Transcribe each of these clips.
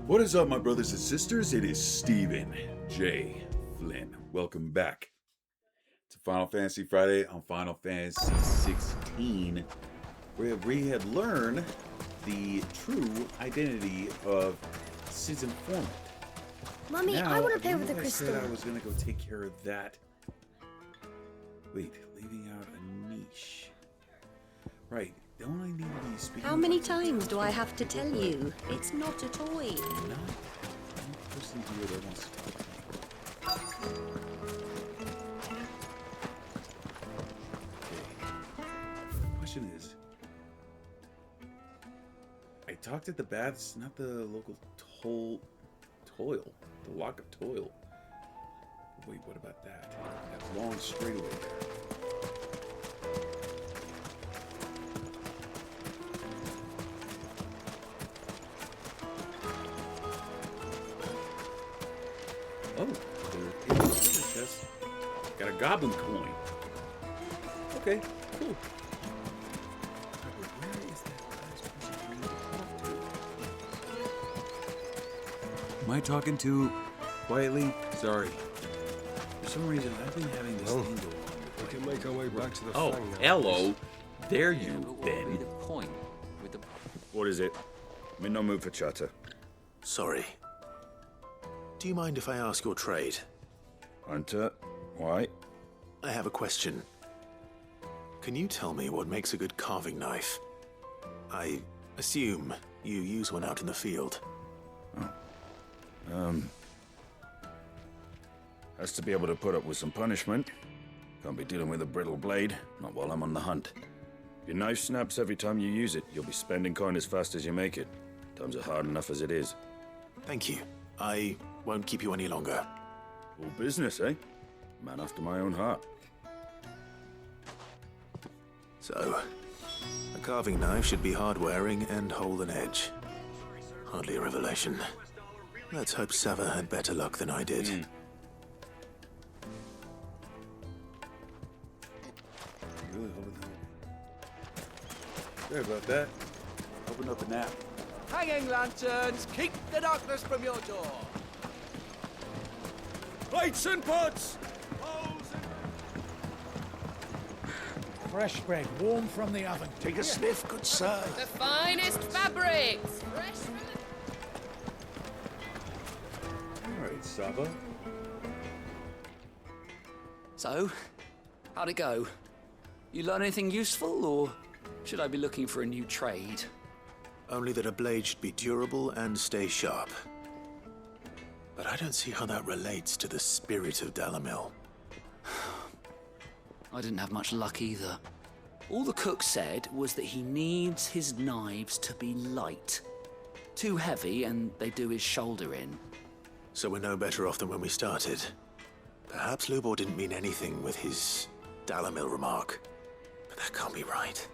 What is up, my brothers and sisters? It is Stephen J. Flynn. Welcome back to Final Fantasy Friday on Final Fantasy XVI, where we have learned the true identity of Sid's informant. Mommy, Now, I want to play with the crystal. I said I was going to go take care of that. Wait, leaving out a niche. Right. Don't I need to be speaking? How many times do I have to tell you? It's not a toy. I'm not the person here that wants to talk to me. Okay. The question is, I talked at the baths, not the local toil. The lock of toil. Wait, what about that? That long straightaway there. Oh, there is a treasure chest. Got a goblin coin. Okay, cool. Where is that last person I need to talk to? Am I talking too quietly? Sorry. For some reason, I've been having this thing go on. We can make our way back to the Oh, Fang now. hello. There Yeah, you've but what would be been. the point with the... What is it? I'm in no mood for chatter. Sorry. Do you mind if I ask your trade? Hunter, why? I have a question. Can you tell me what makes a good carving knife? I assume you use one out in the field. Has to be able to put up with some punishment. Can't be dealing with a brittle blade, not while I'm on the hunt. If your knife snaps every time you use it, you'll be spending coin as fast as you make it. Times are hard enough as it is. Thank you. I won't keep you any longer. All business, eh? Man after my own heart. So, a carving knife should be hard-wearing and hold an edge. Hardly a revelation. Let's hope Sava had better luck than I did. Really hoping that. Sorry about that. Open up a nap. Hanging lanterns, keep the darkness from your door. Plates and pots! Fresh bread, warm from the oven. Take a sniff, good sir. The finest fabrics, fresh from the... All right, Saba. So, how'd it go? You learn anything useful, or should I be looking for a new trade? Only that a blade should be durable and stay sharp. But I don't see how that relates to the spirit of Dalamil. I didn't have much luck either. All the cook said was that he needs his knives to be light. Too heavy and they do his shoulder in. So we're no better off than when we started. Perhaps Lubor didn't mean anything with his Dalamil remark. But that can't be right.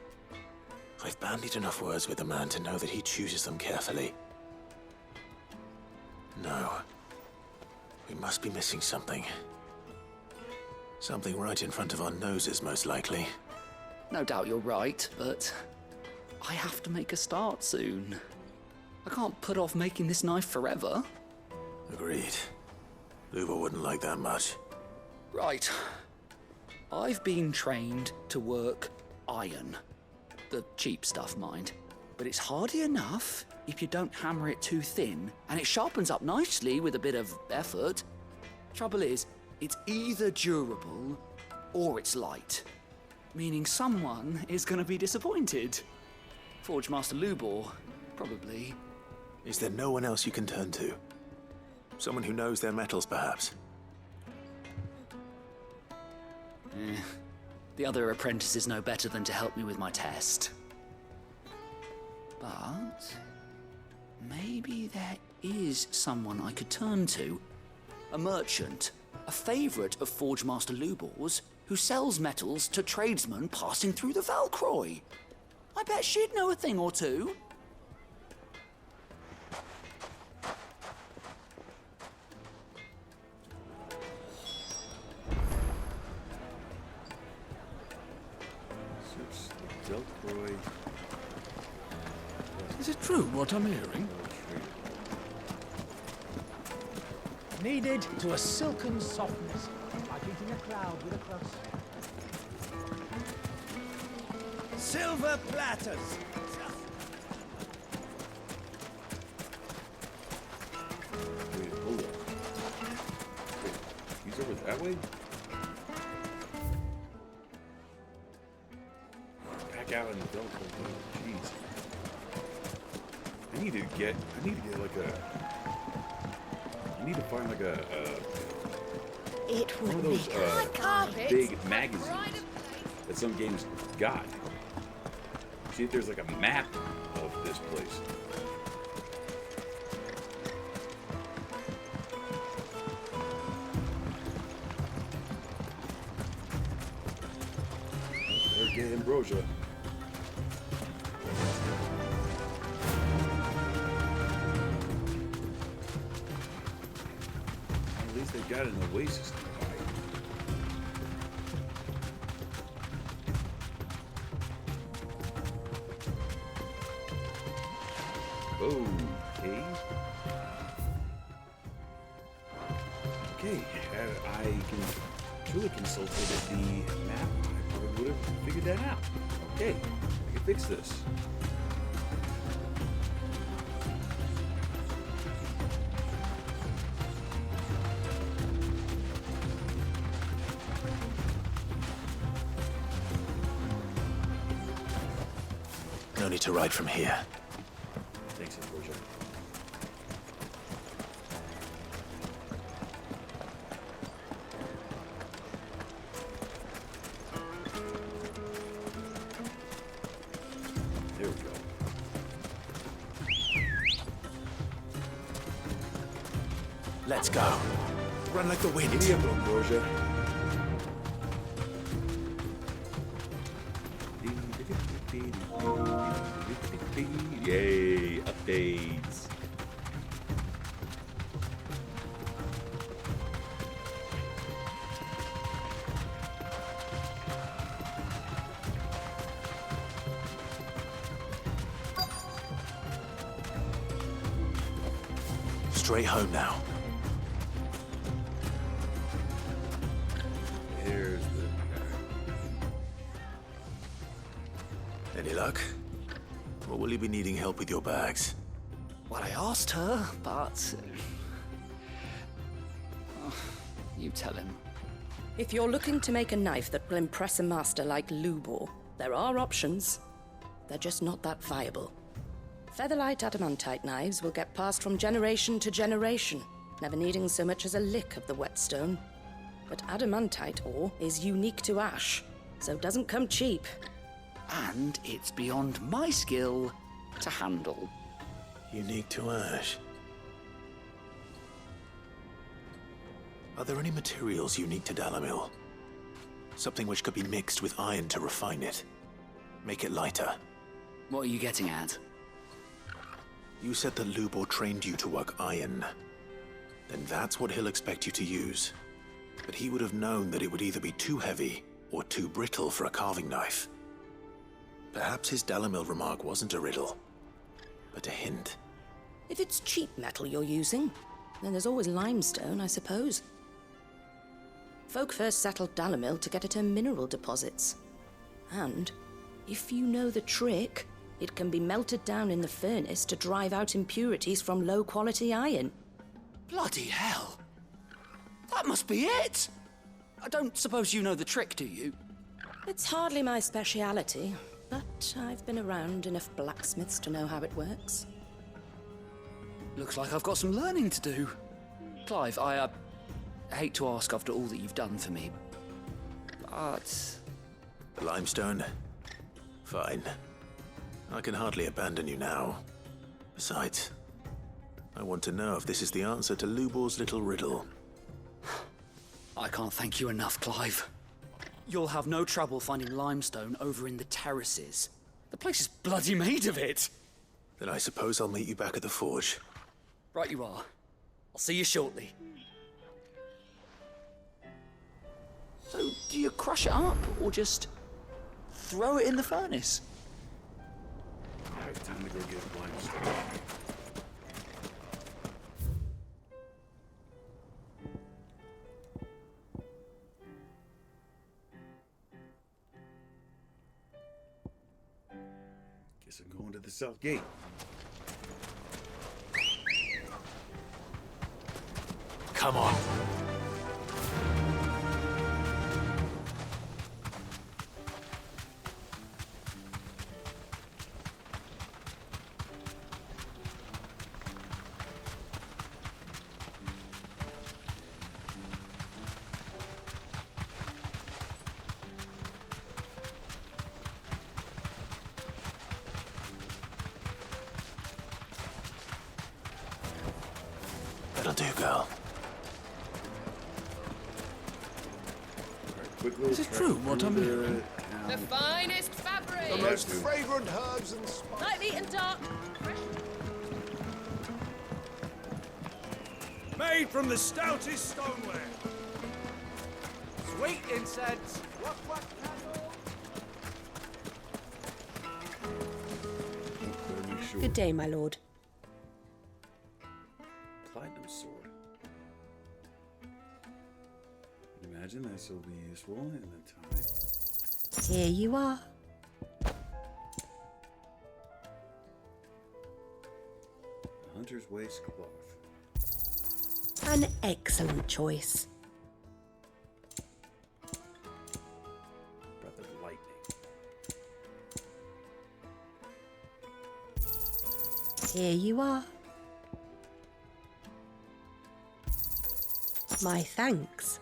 I've bandied enough words with the man to know that he chooses them carefully. No. We must be missing something. Something right in front of our noses, most likely. No doubt you're right, but I have to make a start soon. I can't put off making this knife forever. Agreed. Lubor wouldn't like that much. Right. I've been trained to work iron. The cheap stuff, mind. But it's hardy enough if you don't hammer it too thin, and it sharpens up nicely with a bit of effort. Trouble is, it's either durable or it's light, meaning someone is going to be disappointed. Forge Master Lubor, probably. Is there no one else you can turn to? Someone who knows their metals, perhaps? The other apprentices know better than to help me with my test. But maybe there is someone I could turn to. A merchant, a favourite of Forge Master Lubor's, who sells metals to tradesmen passing through the Valcroy. I bet she'd know a thing or two. Is it true what I'm hearing? kneaded to a silken softness, like eating a cloud with a crust. Silver platters. Wait, hold on. Wait, he's over that way? Back out in the belt. Jeez. I need to get like I need to find like It one of would those be carpet. big magazines that some games got. See if there's like a map of this place. There's get ambrosia. At least they got an oasis nearby. Okay. Okay, had I truly consulted the map, I probably would have figured that out. Okay, I can fix this. No need to ride from here. Thanks, Ambrosia. There we go. Let's go. Run like the wind. Giddy up, Ambrosia. Yay, updates. Straight home now. There's the Any luck? Or will you be needing help with your bags? Well, I asked her, but... Oh, you tell him. If you're looking to make a knife that will impress a master like Lubor, there are options. They're just not that viable. Featherlight adamantite knives will get passed from generation to generation, never needing so much as a lick of the whetstone. But adamantite ore is unique to ash, so it doesn't come cheap. And it's beyond my skill to handle. Unique to ash. Are there any materials unique to Dalamil? Something which could be mixed with iron to refine it. Make it lighter. What are you getting at? You said that Lubor trained you to work iron. Then that's what he'll expect you to use. But he would have known that it would either be too heavy or too brittle for a carving knife. Perhaps his Dalamil remark wasn't a riddle, but a hint. If it's cheap metal you're using, then there's always limestone, I suppose. Folk first settled Dalamil to get at her mineral deposits. And, if you know the trick, it can be melted down in the furnace to drive out impurities from low-quality iron. Bloody hell! That must be it! I don't suppose you know the trick, do you? It's hardly my speciality, but I've been around enough blacksmiths to know how it works. Looks like I've got some learning to do. Clive, I hate to ask after all that you've done for me, but... The limestone? Fine. I can hardly abandon you now. Besides, I want to know if this is the answer to Lubor's little riddle. I can't thank you enough, Clive. You'll have no trouble finding limestone over in the terraces. The place is bloody made of it. Then I suppose I'll meet you back at the forge. Right you are. I'll see you shortly. So, do you crush it up, or just throw it in the furnace? Alright, time to go get limestone. Guess I'm going to the south gate. Come on. That'll do, girl. Is it true what I'm hearing? The finest fabric. The most fragrant herbs and spices. Lightly and dark. Made from the stoutest stoneware. Sweet incense. What candle? Better make sure. Good day, my lord. Platinum sword. Imagine this will be useful in the time. Here you are. A hunter's waist cloth. An excellent choice. Breath of lightning. Here you are. My thanks.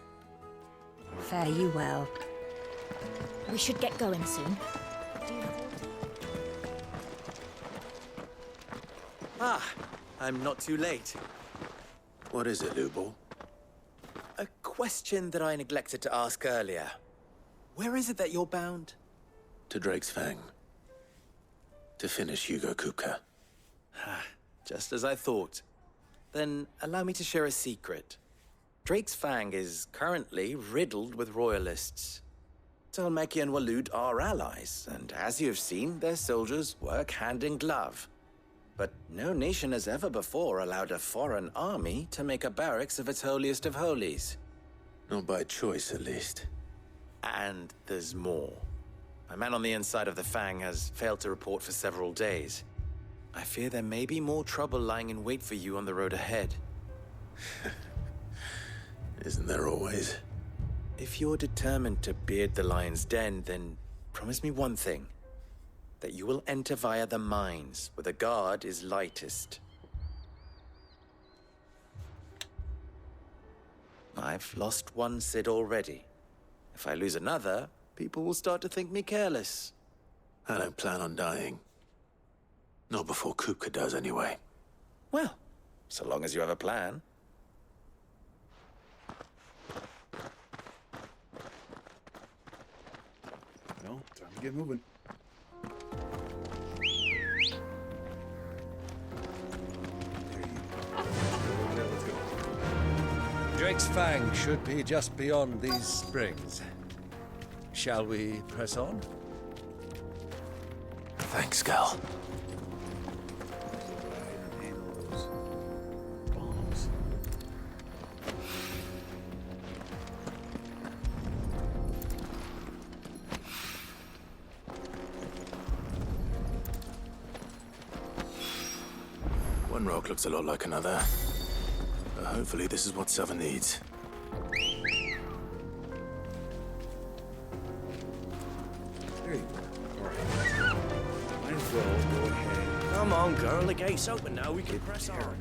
Fare you well. We should get going soon. Ah, I'm not too late. What is it, Lubor? A question that I neglected to ask earlier. Where is it that you're bound? To Drake's Fang. To finish Hugo Kupka. Just as I thought. Then allow me to share a secret. Drake's Fang is currently riddled with royalists. Talmeki and Waloed are allies, and as you have seen, their soldiers work hand in glove. But no nation has ever before allowed a foreign army to make a barracks of its holiest of holies. Not by choice, at least. And there's more. A man on the inside of the Fang has failed to report for several days. I fear there may be more trouble lying in wait for you on the road ahead. Isn't there always? If you're determined to beard the lion's den, then promise me one thing. That you will enter via the mines, where the guard is lightest. I've lost one Cid already. If I lose another, people will start to think me careless. I don't plan on dying. Not before Kupka does, anyway. Well, so long as you have a plan. Well, time to get moving. There you go. Okay, let's go. Drake's Fang should be just beyond these springs. Shall we press on? Thanks, Gal. Handle those bombs. One rock looks a lot like another. But hopefully this is what Southern needs. There you go. Alright. Might as well go ahead. Come on, girl. The gate's open now. We can Get press on.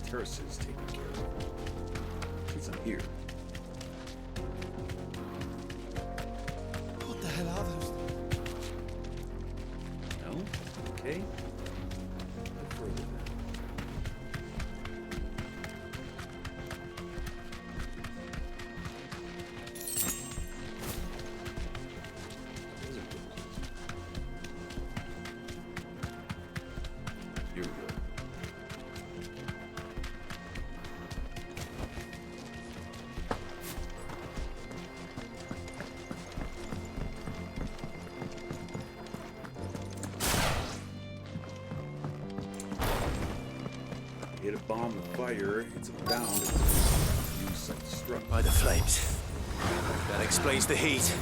terraces taken care of. Since I'm here. What the hell are those? No? Okay. Go further then. Those are good. Here we go. Hit a bomb with fire, it's bound to use self-destruct. By the flames. That explains the heat.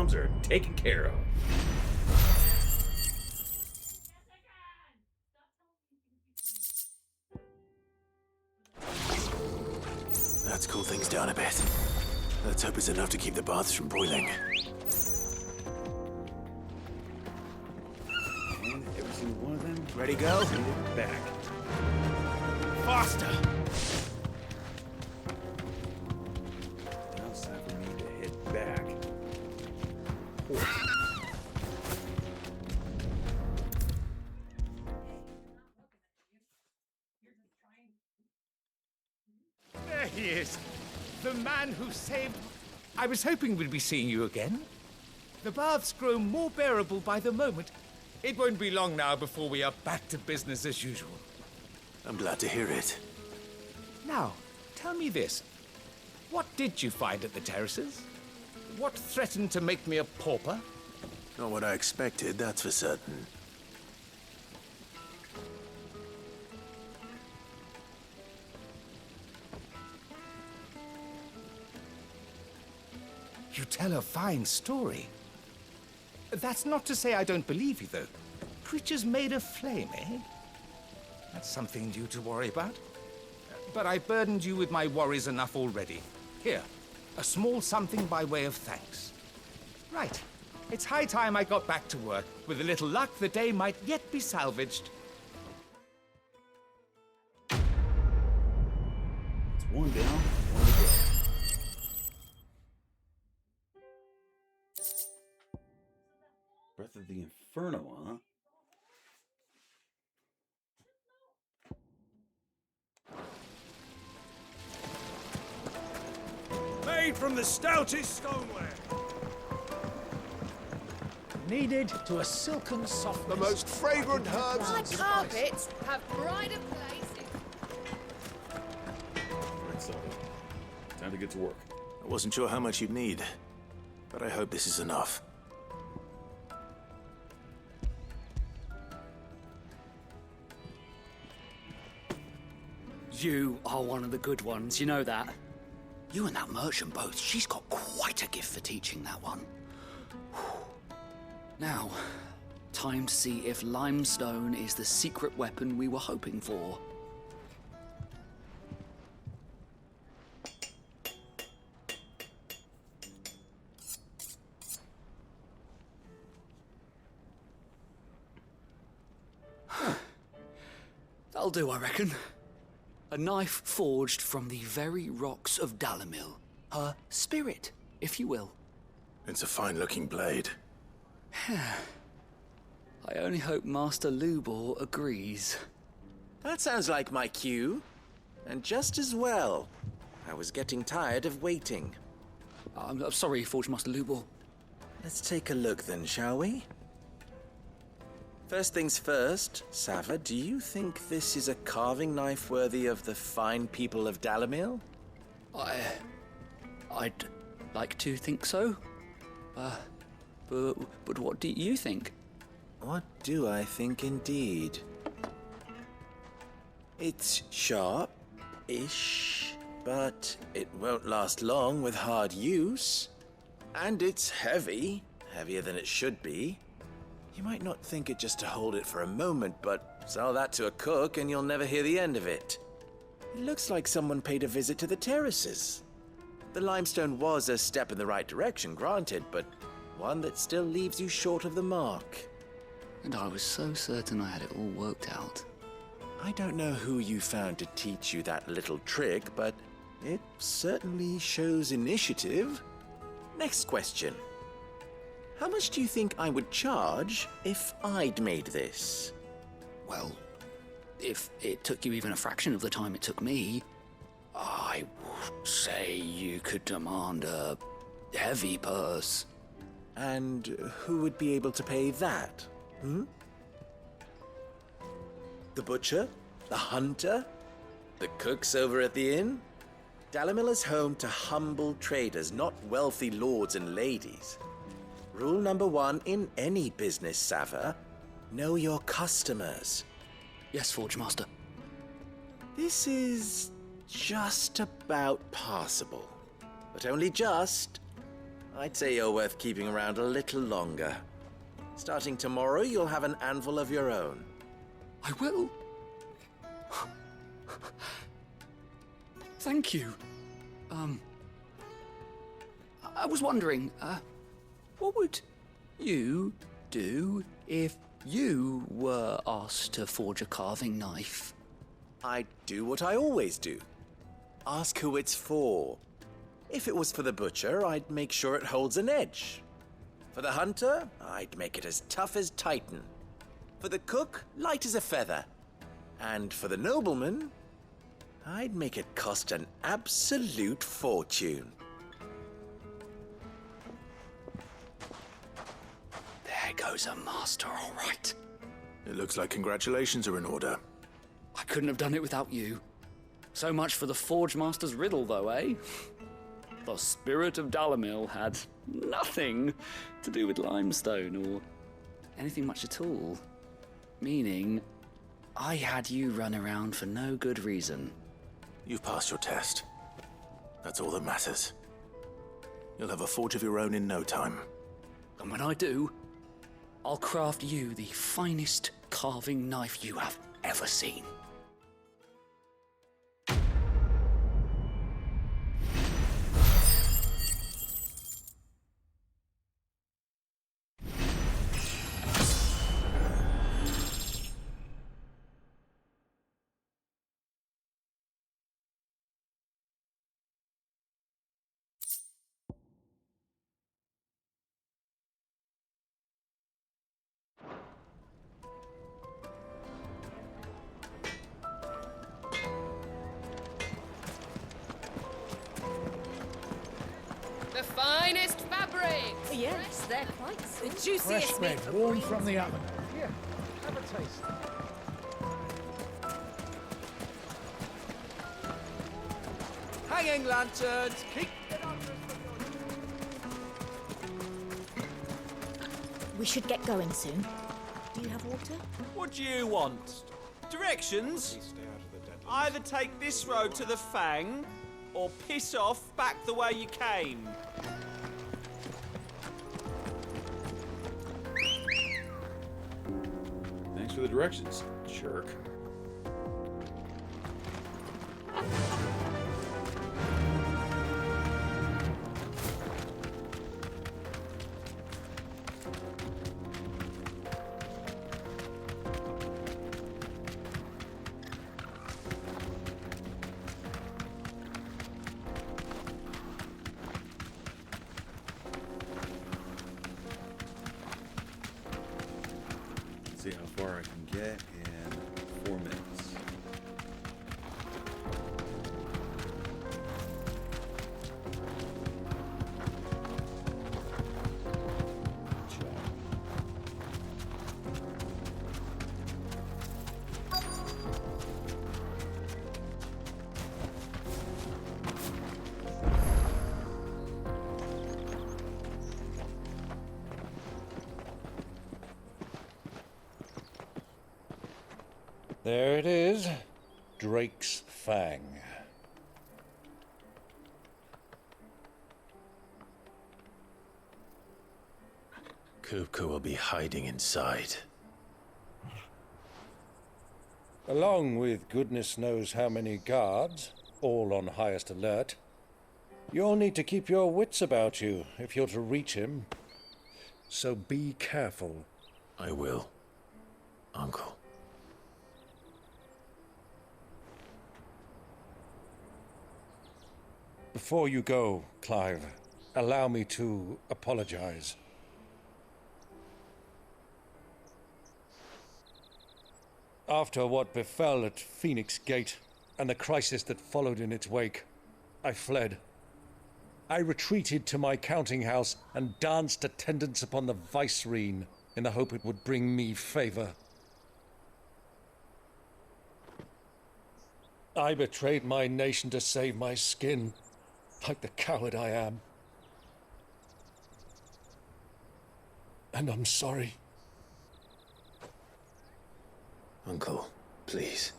problems are taken care of. Let's cool things down a bit. Let's hope it's enough to keep the baths from boiling. And every single one of them. Ready, go? Send it back. Faster! Now it's time for me to head back. There he is. The man who saved... I was hoping we'd be seeing you again. The baths grow more bearable by the moment. It won't be long now before we are back to business as usual. I'm glad to hear it. Now, tell me this. What did you find at the terraces? What threatened to make me a pauper? Not what I expected, that's for certain. You tell a fine story. That's not to say I don't believe you, though. Creatures made of flame, eh? That's something new to worry about. But I burdened you with my worries enough already. Here, a small something by way of thanks. Right. It's high time I got back to work. With a little luck, the day might yet be salvaged. It's one down, one to go. Breath of the Inferno, huh? Made from the stoutest stoneware. Kneaded to a silken softness. The most fragrant herbs My and spices. carpets have brighter places. Right, so time to get to work. I wasn't sure how much you'd need, but I hope this is enough. You are one of the good ones, you know that. You and that merchant both, she's got quite a gift for teaching that one. Now, time to see if limestone is the secret weapon we were hoping for. That'll do, I reckon. A knife forged from the very rocks of Dalamil. Her spirit, if you will. It's a fine-looking blade. I only hope Master Lubor agrees. That sounds like my cue. And just as well. I was getting tired of waiting. I'm sorry, Forge Master Lubor. Let's take a look then, shall we? First things first, Sava, do you think this is a carving knife worthy of the fine people of Dalamil? I'd like to think so. But what do you think? What do I think indeed? It's sharp-ish, but it won't last long with hard use. And it's heavy, heavier than it should be. You might not think it just to hold it for a moment, but sell that to a cook and you'll never hear the end of it. It looks like someone paid a visit to the terraces. The limestone was a step in the right direction, granted, but one that still leaves you short of the mark. And I was so certain I had it all worked out. I don't know who you found to teach you that little trick, but it certainly shows initiative. Next question. How much do you think I would charge if I'd made this? Well, if it took you even a fraction of the time it took me, I would say you could demand a heavy purse. And who would be able to pay that? The butcher? The hunter? The cooks over at the inn? Dalamil is home to humble traders, not wealthy lords and ladies. Rule number 1 in any business, Sava. Know your customers. Yes, Forge Master. This is just about passable. But only just. I'd say you're worth keeping around a little longer. Starting tomorrow, you'll have an anvil of your own. I will. Thank you. I was wondering, what would you do if you were asked to forge a carving knife? I'd do what I always do. Ask who it's for. If it was for the butcher, I'd make sure it holds an edge. For the hunter, I'd make it as tough as Titan. For the cook, light as a feather. And for the nobleman, I'd make it cost an absolute fortune. There goes a master, all right. It looks like congratulations are in order. I couldn't have done it without you. So much for the Forge Master's riddle, though, eh? The spirit of Dalamil had nothing to do with limestone or anything much at all. Meaning, I had you run around for no good reason. You've passed your test. That's all that matters. You'll have a forge of your own in no time. And when I do, I'll craft you the finest carving knife you have ever seen. The finest fabric! Yes, they're quite The sweet. juiciest Fresh meat bread, for warm breeze. from the oven. Here, have a taste. Hanging lanterns, keep... We should get going soon. Do you have water? What do you want? Directions? Either take this road to the Fang, or piss off back the way you came. Thanks for the directions, jerk. See how far I can get in 4 minutes. There it is. Drake's Fang. Kupka will be hiding inside. Along with goodness knows how many guards, all on highest alert. You'll need to keep your wits about you if you're to reach him. So be careful. I will, Uncle. Before you go, Clive, allow me to apologize. After what befell at Phoenix Gate and the crisis that followed in its wake, I fled. I retreated to my counting house and danced attendance upon the vicereine in the hope it would bring me favor. I betrayed my nation to save my skin, like the coward I am. And I'm sorry. Uncle, please.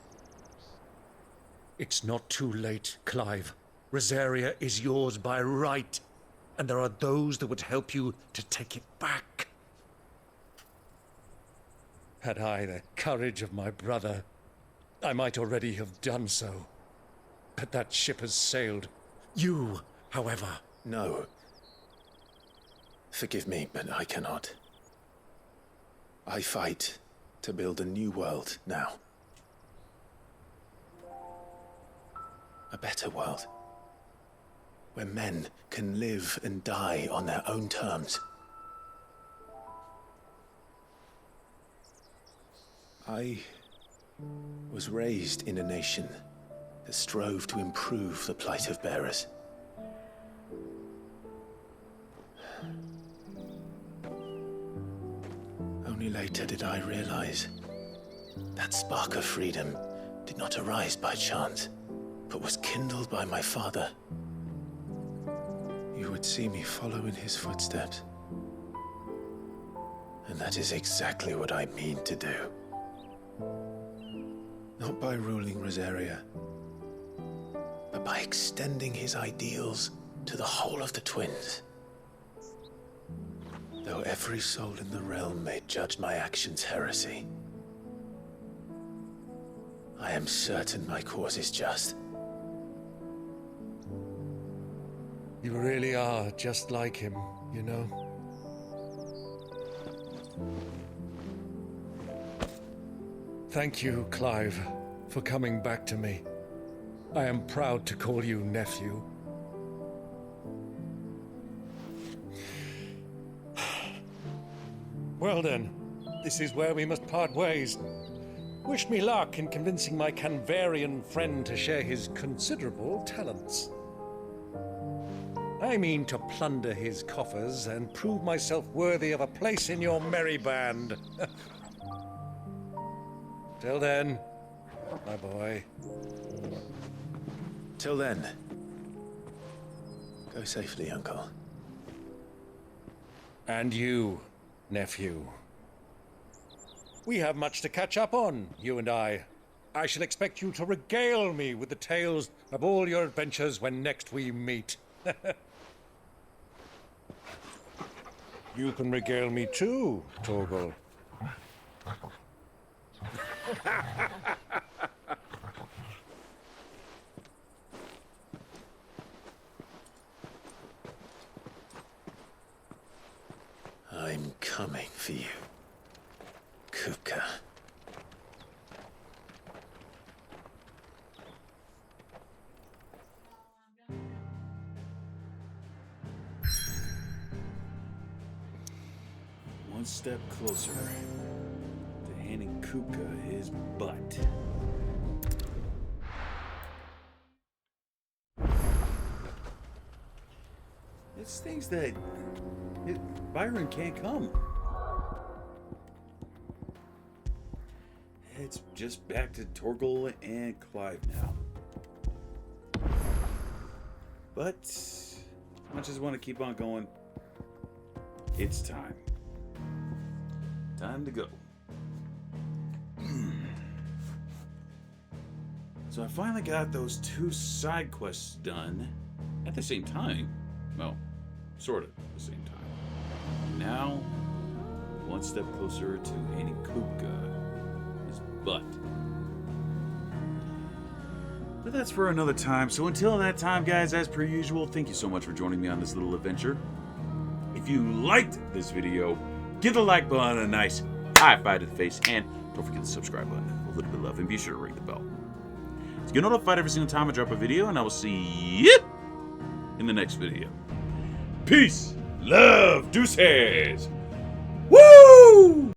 It's not too late, Clive. Rosaria is yours by right. and there are those that would help you to take it back. Had I the courage of my brother, I might already have done so. But that ship has sailed. You, however... No. Forgive me, but I cannot. I fight to build a new world now. A better world. Where men can live and die on their own terms. I was raised in a nation that strove to improve the plight of bearers. Only later did I realize that spark of freedom did not arise by chance, but was kindled by my father. You would see me follow in his footsteps. And that is exactly what I mean to do. Not by ruling Rosaria, but by extending his ideals to the whole of the twins. Though every soul in the realm may judge my actions heresy, I am certain my cause is just. You really are just like him, you know? Thank you, Clive, for coming back to me. I am proud to call you nephew. Well then, this is where we must part ways. Wish me luck in convincing my Canvarian friend to share his considerable talents. I mean to plunder his coffers and prove myself worthy of a place in your merry band. Till then, my boy. Till then, go safely, Uncle. And you, nephew. We have much to catch up on, you and I. I shall expect you to regale me with the tales of all your adventures when next we meet. You can regale me too, Torgal. I'm coming for you, Kupka. One step closer to handing Kupka his butt. It's things that Byron can't come. It's just back to Torgal and Clive now. But as much as I want to keep on going, it's time. Time to go. So I finally got those 2 side quests done at the same time. Well, sort of at the same time. Now, one step closer to handing Kupka his butt. But that's for another time. So until that time, guys, as per usual, thank you so much for joining me on this little adventure. If you liked this video, give the like button a nice high five to the face, and don't forget the subscribe button. A little bit of love, and be sure to ring the bell. So get notified every single time I drop a video, and I will see you in the next video. Peace, love, deuces. Woo!